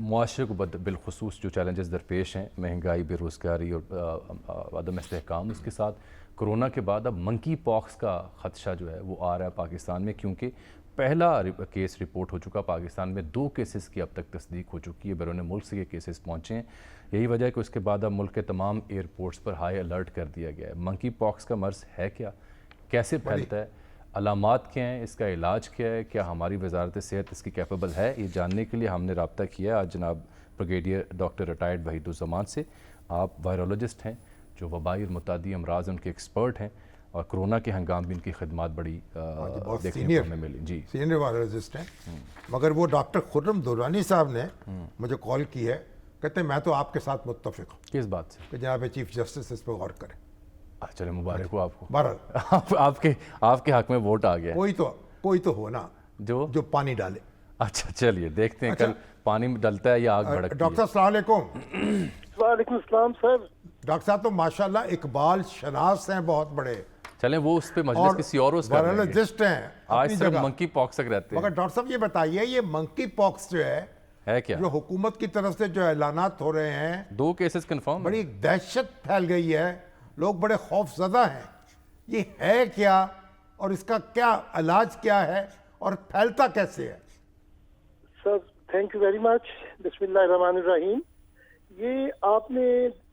معاشرے کو بالخصوص جو چیلنجز درپیش ہیں، مہنگائی، بے روزگاری اور عدم استحکام، اس کے ساتھ کرونا کے بعد اب منکی پاکس کا خدشہ جو ہے وہ آ رہا ہے پاکستان میں، کیونکہ پہلا کیس رپورٹ ہو چکا پاکستان میں، 2 کیسز کی اب تک تصدیق ہو چکی ہے، بیرون ملک سے یہ کیسز پہنچے ہیں۔ یہی وجہ ہے کہ اس کے بعد اب ملک کے تمام ایئرپورٹس پر ہائی الرٹ کر دیا گیا ہے۔ منکی پاکس کا مرض ہے کیا، کیسے پھیلتا ہے، علامات کیا ہیں، اس کا علاج کیا ہے، کیا ہماری وزارت صحت اس کی کیپیبل ہے؟ یہ جاننے کے لیے ہم نے رابطہ کیا آج جناب بریگیڈیئر ڈاکٹر ریٹائرڈ وحید الزمان سے۔ آپ وائرولوجسٹ ہیں جو وبائی اور متعدی امراض ان کے ایکسپرٹ ہیں، اور کرونا کے ہنگام بھی ان کی خدمات بڑی دیکھنے کو ہمیں ملی۔ جی سینئر وائرولوجسٹ ہیں، مگر وہ ڈاکٹر خرم درانی صاحب نے مجھے کال کی ہے، کہتے ہیں میں تو آپ کے ساتھ متفق ہوں کس بات سے کہ جناب چیف جسٹس اس پہ غور کریں۔ چلے مبارک ہو آپ کو، بہرحال آپ کے حق میں ووٹ آ گیا، کوئی تو ہونا جو پانی ڈالے۔ اچھا چلیے دیکھتے ہیں کل پانی ڈلتا ہے یا آگ بھڑکتی ہے۔ ڈاکٹر صاحب السلام علیکم۔ وعلیکم السلام سر۔ ڈاکٹر صاحب تو ماشاءاللہ اقبال شناس ہیں بہت بڑے، چلیں وہ اس پہ مجلس کسی اور اس کر لیں گے، وائرولوجسٹ ہیں آج اپنی صرف جگہ، منکی پاکس تک رہتے ہیں۔ مگر ڈاکٹر صاحب یہ بتائیے یہ منکی پاکس جو ہے کیا؟ جو حکومت کی طرف سے جو اعلانات ہو رہے ہیں، 2 کیسز کنفرم، بڑی دہشت پھیل گئی ہے، لوگ بڑے خوف زدہ ہیں، یہ ہے کیا اور اس کا کیا علاج کیا ہے اور پھیلتا کیسے ہے؟ Sir thank you very much. بسم اللہ الرحمن الرحیم۔ یہ آپ نے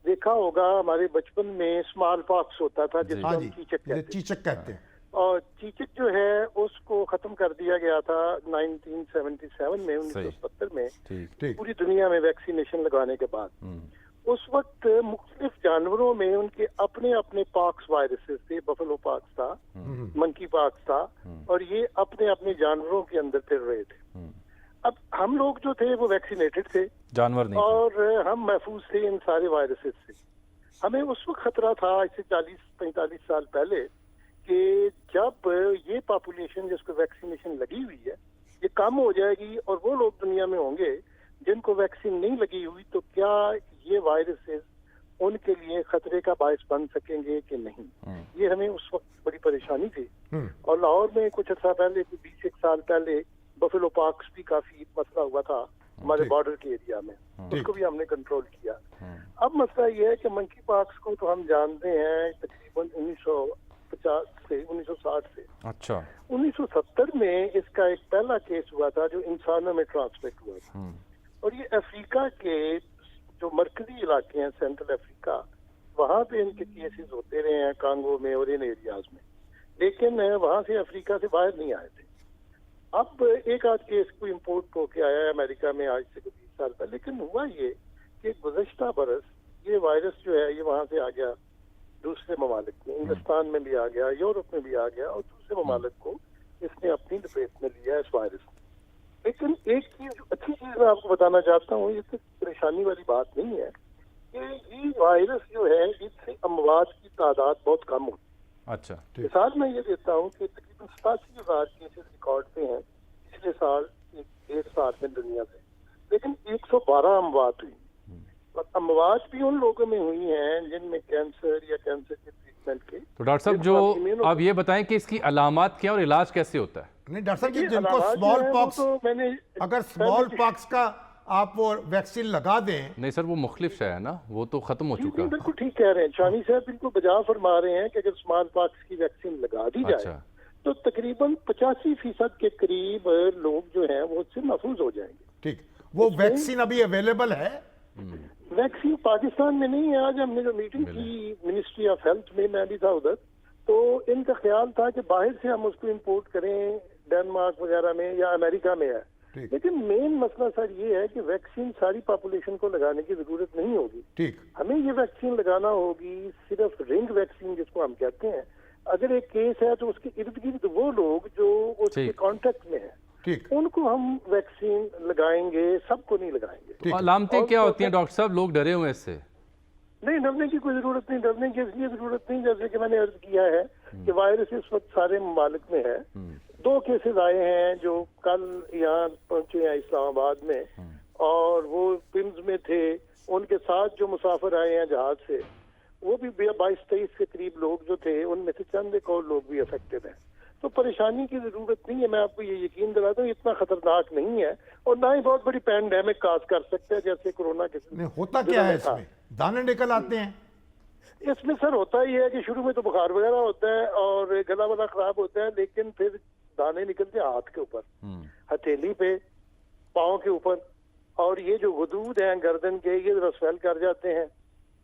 دیکھا ہوگا ہمارے بچپن میں اسمال پاکس ہوتا تھا جس کو ہم چیچک کہتے ہیں، اور چیچک جو ہے اس کو ختم کر دیا گیا تھا 1977 میں، 1970 میں پوری دنیا میں ویکسینیشن لگانے کے بعد۔ اس وقت مختلف جانوروں میں ان کے اپنے اپنے پاکس وائرسز تھے، بفلو پاکس تھا، منکی پاکس تھا، اور یہ اپنے اپنے جانوروں کے اندر پھر رہے تھے۔ اب ہم لوگ جو تھے وہ ویکسینیٹڈ تھے، جانور نہیں، اور ہم محفوظ تھے ان سارے وائرسز سے۔ ہمیں اس وقت خطرہ تھا آج سے 40-45 سال پہلے کہ جب یہ پاپولیشن جس کو ویکسینیشن لگی ہوئی ہے یہ کم ہو جائے گی اور وہ لوگ دنیا میں ہوں گے جن کو ویکسین نہیں لگی ہوئی، تو کیا یہ وائرسز ان کے لیے خطرے کا باعث بن سکیں گے کہ نہیں؟ یہ ہمیں اس وقت بڑی پریشانی تھی۔ اور لاہور میں کچھ عرصہ پہلے، 20 سال پہلے، بفلو پاکس بھی کافی مسئلہ ہوا تھا ہمارے بارڈر کے ایریا میں، اس کو بھی ہم نے کنٹرول کیا۔ اب مسئلہ یہ ہے کہ منکی پاکس کو تو ہم جانتے ہیں تقریباً 1950 سے 1960 سے، اچھا 1970 میں اس کا ایک پہلا کیس ہوا تھا جو انسانوں میں ٹرانسمٹ ہوا تھا، اور یہ افریقہ کے جو مرکزی علاقے ہیں، سینٹرل افریقہ، وہاں پہ ان کے کیسز ہوتے رہے ہیں، کانگو میں اور ان ایریاز میں، لیکن وہاں سے افریقہ سے باہر نہیں آئے تھے۔ اب ایک آدھ کیس کو امپورٹ ہو کے آیا ہے امریکہ میں آج سے 20 سال پہلے، لیکن ہوا یہ کہ گزشتہ برس یہ وائرس جو ہے یہ وہاں سے آ گیا دوسرے ممالک میں، ہندوستان میں بھی آ گیا، یورپ میں بھی آ گیا، اور دوسرے ممالک کو اس نے اپنی لپیٹ میں لیا اس وائرس نے۔ لیکن ایک چیز جو اچھی چیز میں آپ کو بتانا چاہتا ہوں، یہ صرف پریشانی والی بات نہیں ہے کہ یہ وائرس جو ہے اس سے اموات کی تعداد بہت کم ہوتی ہے۔ اچھا مثال میں یہ دیتا ہوں کہ تقریباً 87,000 کیسز ریکارڈ پہ ہیں پچھلے سال 1.5 سال میں دنیا سے، لیکن 112 اموات ہوئی، اور اموات بھی ان لوگوں میں ہوئی ہیں جن میں کینسر یا کینسر کے ٹریٹمنٹ کے۔ تو ڈاکٹر صاحب جو آپ یہ بتائیں کہ اس کی علامات کیا اور علاج کیسے ہوتا ہے؟ نہیں ڈاکٹر صاحب جن کو اسمال پاکس، اگر اسمال پاکس کا آپ وہ ویکسین لگا دیں، نہیں سر وہ مختلف ہے نا، وہ تو ختم ہو چکا ہے۔ بالکل ٹھیک کہہ رہے ہیں شانی صاحب، بالکل بجا فرما رہے ہیں کہ اگر اسمال پاکس کی ویکسین لگا دی جائے تو تقریباً 85% کے قریب لوگ جو ہیں وہ اس سے محفوظ ہو جائیں گے۔ ٹھیک، وہ ویکسین ابھی اویلیبل ہے؟ ویکسین پاکستان میں نہیں ہے۔ آج ہم نے جو میٹنگ کی منسٹری آف ہیلتھ میں، میں بھی تھا ادھر، تو ان کا خیال تھا کہ باہر سے ہم اس کو امپورٹ کریں، ڈینمارک وغیرہ میں یا امریکہ میں ہے، لیکن مین مسئلہ سر یہ ہے کہ ویکسین ساری پاپولیشن کو لگانے کی ضرورت نہیں ہوگی۔ ہمیں یہ ویکسین لگانا ہوگی صرف رنگ ویکسین جس کو ہم کہتے ہیں۔ اگر ایک کیس ہے تو اس کے ارد گرد وہ لوگ جو اس کے کانٹیکٹ میں ہیں ان کو ہم ویکسین لگائیں گے، سب کو نہیں لگائیں گے۔ علامتیں کیا ہوتی ہیں ڈاکٹر صاحب؟ لوگ ڈرے ہوئے اس سے؟ نہیں، ڈرنے کی کوئی ضرورت نہیں، ڈرنے کی اس لیے ضرورت نہیں جیسے کہ میں نے عرض کیا ہے کہ وائرس اس وقت سارے ممالک میں ہے۔ 2 کیسز آئے ہیں جو کل یہاں پہنچے ہیں اسلام آباد میں، اور وہ پمز میں تھے، ان کے ساتھ جو مسافر آئے ہیں جہاز سے وہ بھی 22-23 کے قریب لوگ جو تھے، ان میں سے چند ایک اور لوگ بھی افیکٹڈ ہیں۔ تو پریشانی کی ضرورت نہیں ہے. میں آپ کو یہ یقین دلاتا ہوں اتنا خطرناک نہیں ہے اور نہ ہی بہت بڑی پینڈیمک کاز کر سکتا ہے جیسے کورونا کے نہیں ہوتا کیا ہے اس میں؟ دانے نکل آتے ہیں. اس میں سر ہوتا ہی ہے کہ شروع میں تو بخار وغیرہ ہوتا ہے اور گلا والا خراب ہوتا ہے, لیکن پھر دانے نکلتے ہیں ہاتھ کے اوپر, ہتھیلی پہ, پاؤں کے اوپر, اور یہ جو غدود ہیں گردن کے یہ ذرا سویل کر جاتے ہیں.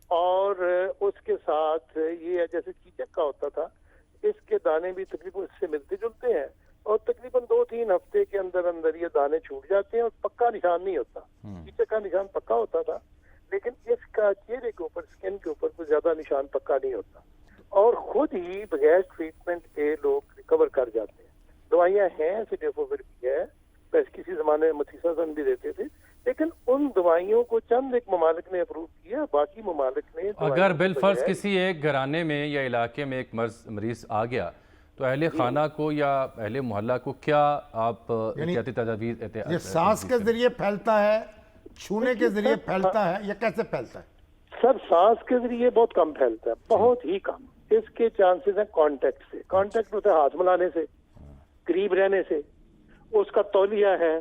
اور اس کے ساتھ یہ ہے جیسے چیچک کا ہوتا تھا, اس کے دانے بھی تقریباً اس سے ملتے جلتے ہیں اور تقریباً 2-3 ہفتے کے اندر اندر یہ دانے چھوٹ جاتے ہیں اور پکا نشان نہیں ہوتا. چیچک کا نشان پکا ہوتا تھا, لیکن اس کا چہرے کے اوپر, اسکن کے اوپر کوئی زیادہ نشان پکا نہیں ہوتا اور خود ہی بغیر ٹریٹمنٹ کے لوگ ریکور کر جاتے ہیں. دوائیاں ہیں, سیڈیفوویر بھی ہے, ویسے کسی زمانے میں متھیسازن بھی دیتے تھے, لیکن ان دوائیوں کو چند ایک ممالک نے اپروو کیا, باقی ممالک نے اگر بالفرض کسی ایک گھرانے میں یا علاقے میں ایک مریض آ گیا تو اہل خانہ کو یا اہل محلہ کو کیا آپ احتیاطی تدابیر یہ سانس کے ذریعے پھیلتا ہے, چھونے کے ذریعے پھیلتا ہے, یا کیسے پھیلتا ہے؟ سر سانس کے ذریعے بہت کم پھیلتا ہے, بہت ہی کم. اس کے چانسز ہیں کانٹیکٹ سے. کانٹیکٹ ہوتا ہے ہاتھ ملانے سے, قریب رہنے سے, اس کا تولیہ ہے,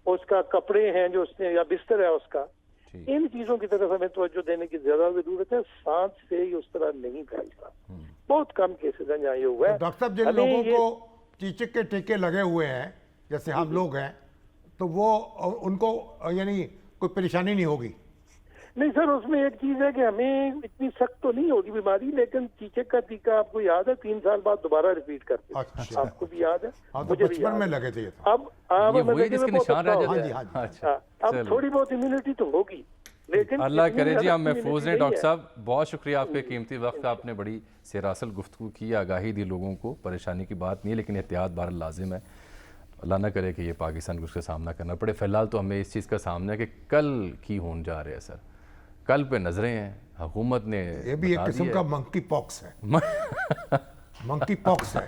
اس کا کپڑے ہیں جو اس نے, یا بستر ہے اس کا, ان چیزوں کی طرف ہمیں توجہ دینے کی زیادہ ضرورت ہے. سانس سے ہی اس طرح نہیں پھیلتا. بہت کم کیسز ہیں جہاں یہ ہوا ہے. ڈاکٹر صاحب جن لوگوں کو چیچک کے ٹیکے لگے ہوئے ہیں جیسے ہم لوگ ہیں, تو وہ ان کو یعنی کوئی پریشانی نہیں ہوگی؟ نہیں سر, اس میں ایک چیز ہے کہ ہمیں اتنی سخت تو نہیں ہوگی بیماری, لیکن چیچک کا ٹیکہ آپ کو یاد ہے 3 سال بعد دوبارہ ریپیٹ کرتے ہیں. آپ کو بھی یاد ہے, مجھے بچپن میں لگے تھے. اب وہی جس کے نشان رہ جاتے ہیں. اب تھوڑی بہت امیونٹی تو ہوگی, لیکن اللہ کرے جی ہم محفوظ رہیں. ڈاکٹر صاحب بہت شکریہ آپ کے قیمتی وقت, آپ نے بڑی سراسل گفتگو کی, آگاہی دی لوگوں کو. پریشانی کی بات نہیں ہے لیکن احتیاط بہرحال لازم ہے. اللہ نہ کرے کہ یہ پاکستان کو اس کا سامنا کرنا پڑے. فی الحال تو ہمیں اس چیز کا سامنا ہے کہ کل کی ہون جا رہے ہیں سر, کل پہ نظریں ہیں. حکومت نے یہ بھی ایک قسم کا منکی پاکس ہے. منکی پاکس ہے.